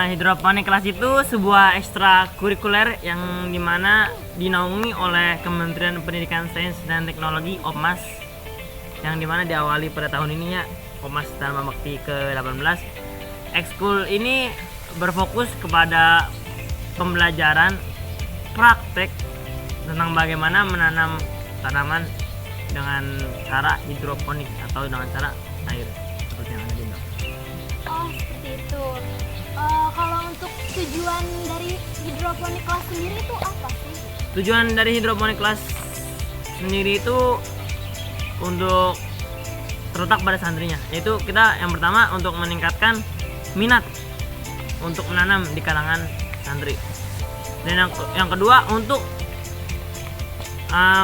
Hidroponik kelas itu sebuah ekstrakurikuler yang dimana dinaungi oleh Kementerian Pendidikan Sains dan Teknologi (Opmas), yang dimana diawali pada tahun ini ya, Opmas Dharma Bakti ke-18. Ekskul ini berfokus kepada pembelajaran praktek tentang bagaimana menanam tanaman dengan cara hidroponik atau dengan cara air seperti yang ada di bawah. Oh, seperti itu. Kalau untuk tujuan dari hidroponik kelas sendiri itu apa sih? Tujuan dari hidroponik kelas sendiri itu untuk terletak pada santrinya, yaitu kita yang pertama untuk meningkatkan minat untuk menanam di kalangan santri, dan yang kedua untuk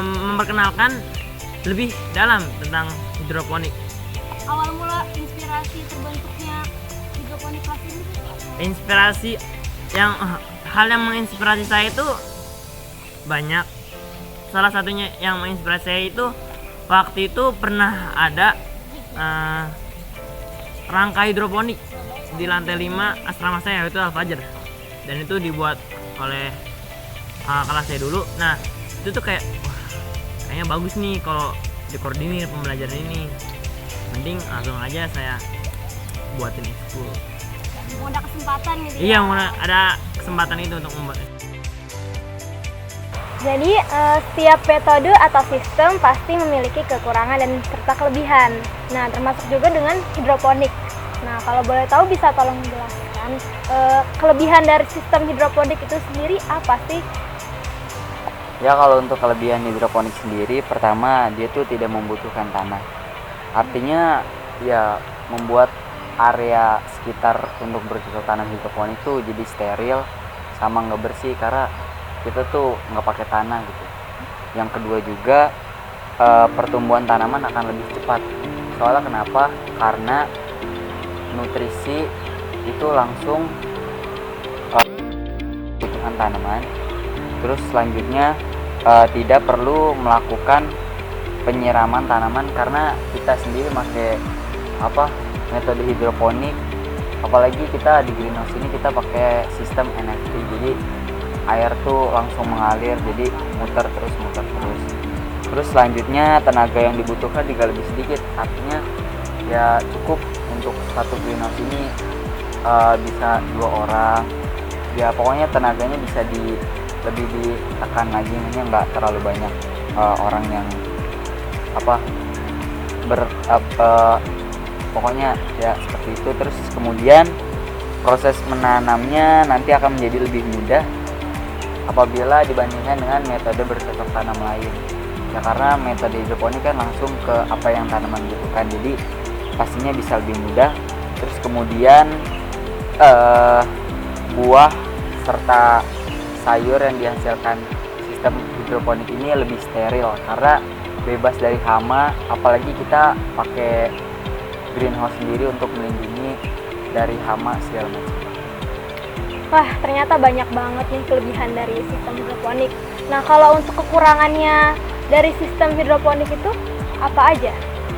memperkenalkan lebih dalam tentang hidroponik. Awal mula inspirasi terbentuknya hidroponik kelas ini itu apa? Inspirasi hal yang menginspirasi saya itu banyak. Salah satunya yang menginspirasi saya itu waktu itu pernah ada rangka hidroponik di lantai 5 asrama saya, yaitu Al-Fajr, dan itu dibuat oleh kelas saya dulu. Nah itu tuh kayak wah, kayaknya bagus nih kalau dikoordinir pembelajaran ini, mending langsung aja saya buatin ekskul. Mau ada kesempatan gitu ya? Iya, mau ada kesempatan itu untuk membuat. Jadi setiap metode atau sistem pasti memiliki kekurangan dan serta kelebihan. Nah, termasuk juga dengan hidroponik. Nah, kalau boleh tahu bisa tolong menjelaskan kelebihan dari sistem hidroponik itu sendiri apa sih? Ya, kalau untuk kelebihan hidroponik sendiri, pertama dia tuh tidak membutuhkan tanah. Artinya ya membuat area sekitar untuk bercocok tanam hidroponik itu jadi steril sama nggak bersih karena kita tuh nggak pakai tanah gitu. Yang kedua juga pertumbuhan tanaman akan lebih cepat. Soalnya kenapa? Karena nutrisi itu langsung butuhkan tanaman. Terus selanjutnya tidak perlu melakukan penyiraman tanaman karena kita sendiri pakai metode hidroponik. Apalagi kita di greenhouse ini kita pakai sistem NFT, jadi air tuh langsung mengalir, jadi muter terus. Terus selanjutnya tenaga yang dibutuhkan juga lebih sedikit, artinya ya cukup untuk satu greenhouse ini bisa 2 orang. Ya pokoknya tenaganya bisa lebih ditekan lagi, nggak terlalu banyak orang yang pokoknya ya seperti itu. Terus kemudian proses menanamnya nanti akan menjadi lebih mudah apabila dibandingkan dengan metode bercocok tanam lain ya, karena metode hidroponik kan langsung ke apa yang tanaman butuhkan, jadi pastinya bisa lebih mudah. Terus kemudian buah serta sayur yang dihasilkan sistem hidroponik ini lebih steril karena bebas dari hama, apalagi kita pakai greenhouse sendiri untuk melindungi dari hama segala macam. Wah, ternyata banyak banget nih kelebihan dari sistem hidroponik. Nah, kalau untuk kekurangannya dari sistem hidroponik itu apa aja?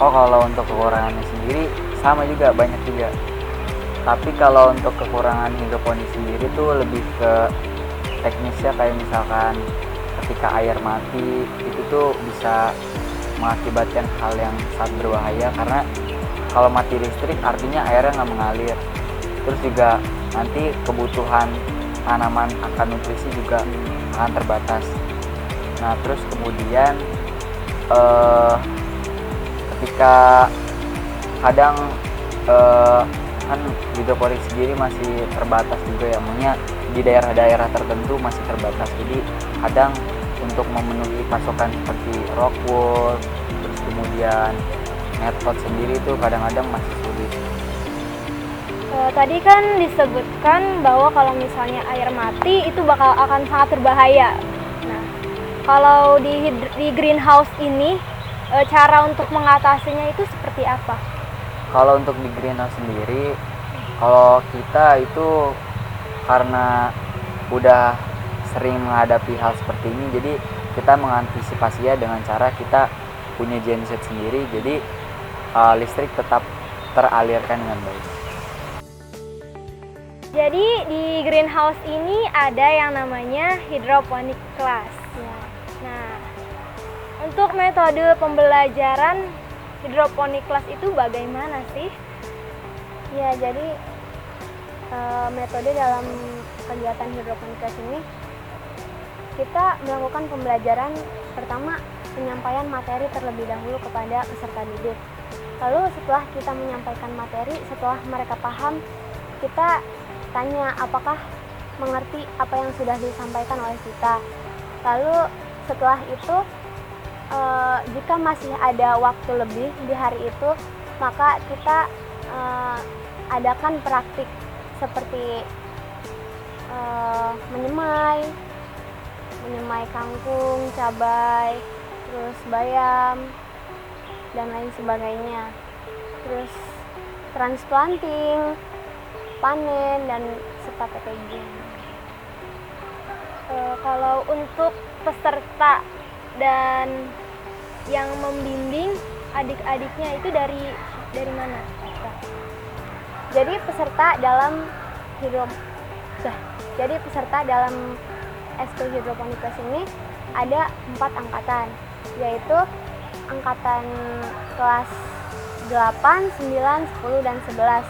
Oh, kalau untuk kekurangannya sendiri sama juga, banyak juga. Tapi kalau untuk kekurangan hidroponik sendiri tuh lebih ke teknisnya, kayak misalkan ketika air mati itu tuh bisa mengakibatkan hal yang sangat berbahaya karena kalau mati listrik artinya airnya nggak mengalir. Terus juga nanti kebutuhan tanaman akan nutrisi juga akan terbatas. Nah terus kemudian ketika kadang kan hidroponik sendiri masih terbatas juga ya, maksudnya di daerah-daerah tertentu masih terbatas, jadi kadang untuk memenuhi pasokan seperti rock wool, terus kemudian netpot sendiri itu kadang-kadang masih sulit. Tadi kan disebutkan bahwa kalau misalnya air mati itu akan sangat berbahaya. Nah, kalau di greenhouse ini cara untuk mengatasinya itu seperti apa? Kalau untuk di greenhouse sendiri, kalau kita itu karena udah sering menghadapi hal seperti ini, jadi kita mengantisipasinya dengan cara kita punya genset sendiri, jadi listrik tetap teralirkan dengan baik. Jadi di greenhouse ini ada yang namanya hidroponik class. Nah, untuk metode pembelajaran hidroponik class itu bagaimana sih? Ya, jadi metode dalam kegiatan hidroponik class ini kita melakukan pembelajaran pertama penyampaian materi terlebih dahulu kepada peserta didik. Lalu setelah kita menyampaikan materi, setelah mereka paham, kita tanya apakah mengerti apa yang sudah disampaikan oleh kita. Lalu setelah itu jika masih ada waktu lebih di hari itu, maka kita adakan praktik seperti menyemai kangkung, cabai, terus bayam, dan lain sebagainya. Terus transplanting, panen, dan serta packaging. Kalau untuk peserta dan yang membimbing adik-adiknya itu dari mana? Jadi peserta dalam eskul hidroponik class ini ada 4 angkatan, yaitu angkatan kelas 8, 9, 10, dan 11.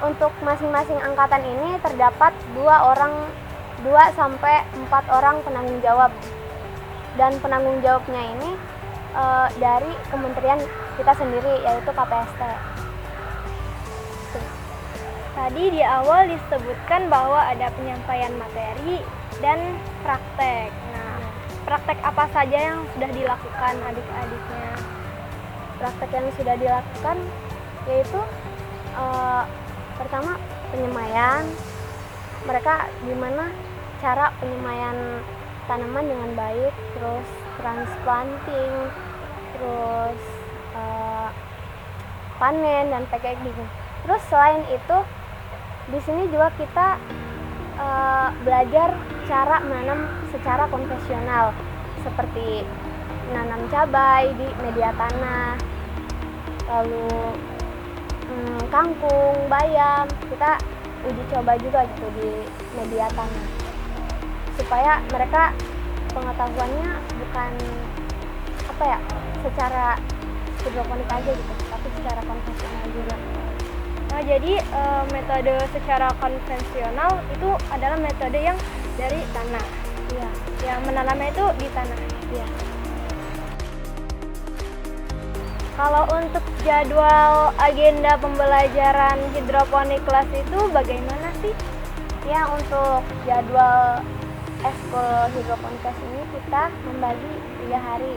Untuk masing-masing angkatan ini terdapat 2 sampai 4 orang penanggung jawab. Dan penanggung jawabnya ini dari kementerian kita sendiri, yaitu KPST. Tadi di awal disebutkan bahwa ada penyampaian materi dan praktek. Nah, praktek apa saja yang sudah dilakukan adik-adiknya? Praktek yang sudah dilakukan yaitu pertama penyemaian. Mereka gimana cara penyemaian tanaman dengan baik, terus transplanting, terus panen dan packaging. Terus selain itu di sini juga kita belajar cara menanam secara konvensional, seperti menanam cabai di media tanah, lalu kangkung, bayam, kita uji coba juga gitu di media tanah, supaya mereka pengetahuannya bukan secara hidroponik aja gitu, tapi secara konvensional juga. Nah, jadi metode secara konvensional itu adalah metode yang dari tanah. Iya. Yang menanamnya itu di tanah. Iya. Kalau untuk jadwal agenda pembelajaran hidroponik kelas itu bagaimana sih? Ya, untuk jadwal eskul hidroponik kelas ini kita membagi 3 hari,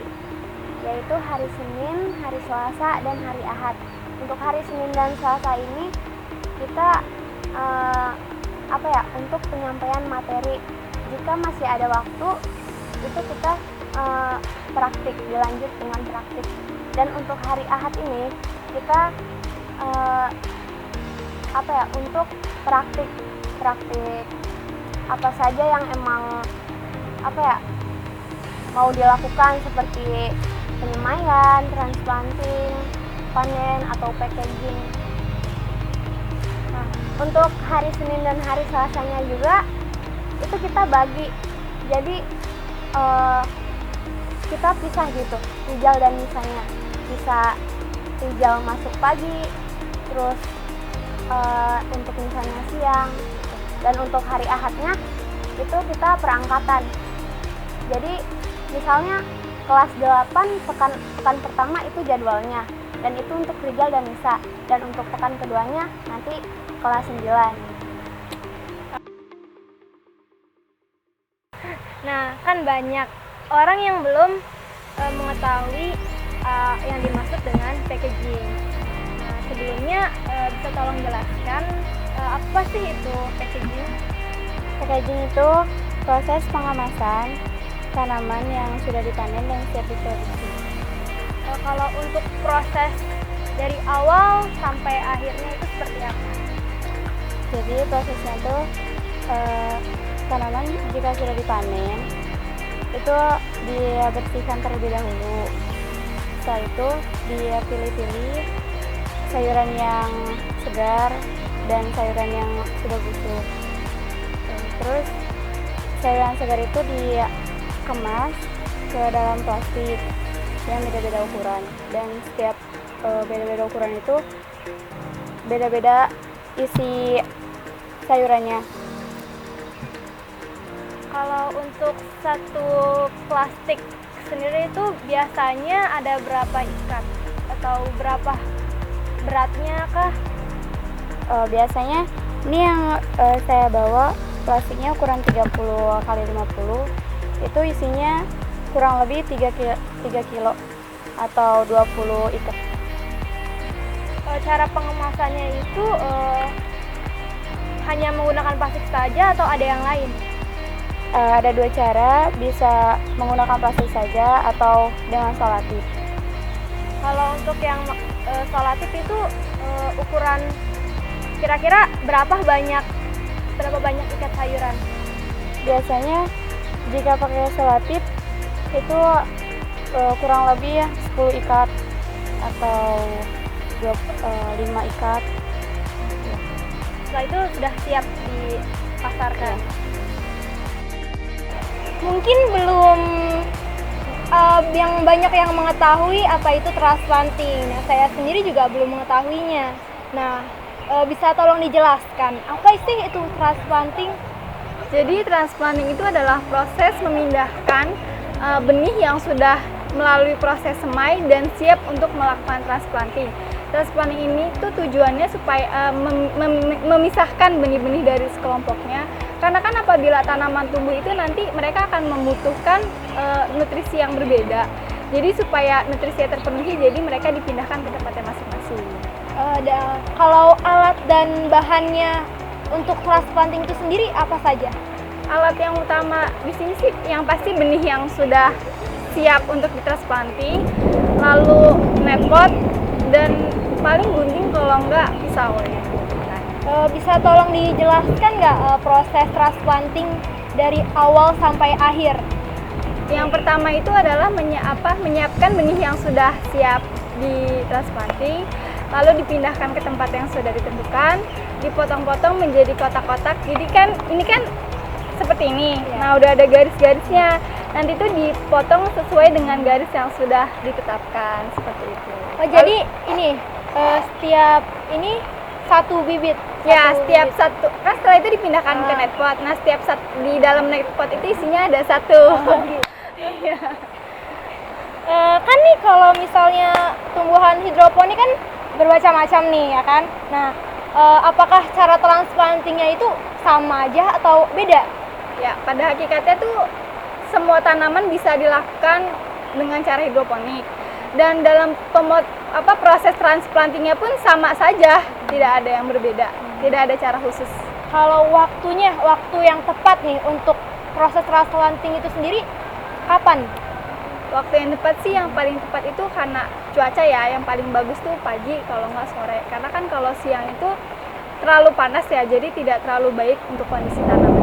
yaitu hari Senin, hari Selasa, dan hari Ahad. Untuk hari Senin dan Selasa ini kita untuk penyampaian materi. Jika masih ada waktu, itu kita praktik, dilanjut dengan praktik. Dan untuk hari Ahad ini kita untuk praktik apa saja yang emang mau dilakukan, seperti penyemaian, transplanting, panen, atau packaging. Nah, untuk hari Senin dan hari Selasanya juga itu kita bagi, jadi kita pisah gitu, hijau dan misanya. Bisa hijau masuk pagi, terus untuk misalnya siang, dan untuk hari Ahadnya itu kita perangkatan. Jadi misalnya kelas 8 pekan pertama itu jadwalnya, dan itu untuk Rijal dan Nisa, dan untuk pekan keduanya nanti kelas 9. Nah, kan banyak orang yang belum mengetahui yang dimaksud dengan packaging. Nah, sebelumnya bisa tolong jelaskan apa sih itu packaging? Packaging itu proses pengemasan tanaman yang sudah dipanen dan siap diproduksi. Kalau untuk proses dari awal sampai akhirnya itu seperti apa? Jadi prosesnya itu tanaman jika sudah dipanen itu dia bersihkan terlebih dahulu. Setelah itu dia pilih-pilih sayuran yang segar, dan sayuran yang sudah busuk. Terus sayuran segar itu dikemas ke dalam plastik yang beda-beda ukuran, dan setiap beda-beda ukuran itu beda-beda isi sayurannya. Kalau untuk satu plastik sendiri itu biasanya ada berapa ikat atau berapa beratnya kah? Biasanya ini yang saya bawa plastiknya ukuran 30 kali 50, itu isinya kurang lebih 3 kilo atau 20 ikat. Cara pengemasannya itu hanya menggunakan plastik saja atau ada yang lain? Ada dua cara, bisa menggunakan plastik saja atau dengan solatif. Kalau untuk yang solatif itu ukuran kira-kira berapa banyak ikat sayuran? Biasanya jika pakai solatif itu kurang lebih 10 ikat atau 5 ikat. Setelah itu sudah siap dipasarkan. Mungkin belum yang banyak yang mengetahui apa itu transplanting. Nah, saya sendiri juga belum mengetahuinya. Nah, bisa tolong dijelaskan apa sih itu transplanting? Jadi transplanting itu adalah proses memindahkan benih yang sudah melalui proses semai dan siap untuk melakukan transplanting. Transplanting ini tuh tujuannya supaya memisahkan benih-benih dari sekelompoknya. Karena kan apabila tanaman tumbuh itu nanti mereka akan membutuhkan nutrisi yang berbeda. Jadi supaya nutrisinya terpenuhi, jadi mereka dipindahkan ke tempatnya masing-masing. Kalau alat dan bahannya untuk transplanting itu sendiri apa saja? Alat yang utama di sini sih yang pasti benih yang sudah siap untuk ditransplanting, lalu netpot, dan paling gunting kalau enggak pisau ya. Bisa tolong dijelaskan nggak proses transplanting dari awal sampai akhir? Yang pertama itu adalah menyiapkan benih yang sudah siap ditransplanting, lalu dipindahkan ke tempat yang sudah ditentukan, dipotong-potong menjadi kotak-kotak. Jadi kan ini kan seperti ini. Nah, udah ada garis-garisnya. Nanti itu dipotong sesuai dengan garis yang sudah ditetapkan seperti itu. Oh, jadi ini setiap ini satu bibit. Ya, setiap satu. Kan setelah itu dipindahkan ke netpot. Nah, setiap di dalam netpot itu isinya ada satu. Kan nih kalau misalnya tumbuhan hidroponik kan bermacam-macam nih ya kan. Nah, apakah cara transplantingnya itu sama aja atau beda? Ya, pada hakikatnya tuh semua tanaman bisa dilakukan dengan cara hidroponik. Dan dalam proses transplantingnya pun sama saja, tidak ada yang berbeda, tidak ada cara khusus. Kalau waktu yang tepat nih untuk proses transplanting itu sendiri kapan? Waktu yang tepat sih, yang paling tepat itu karena cuaca ya, yang paling bagus tuh pagi kalau nggak sore. Karena kan kalau siang itu terlalu panas ya, jadi tidak terlalu baik untuk kondisi tanaman.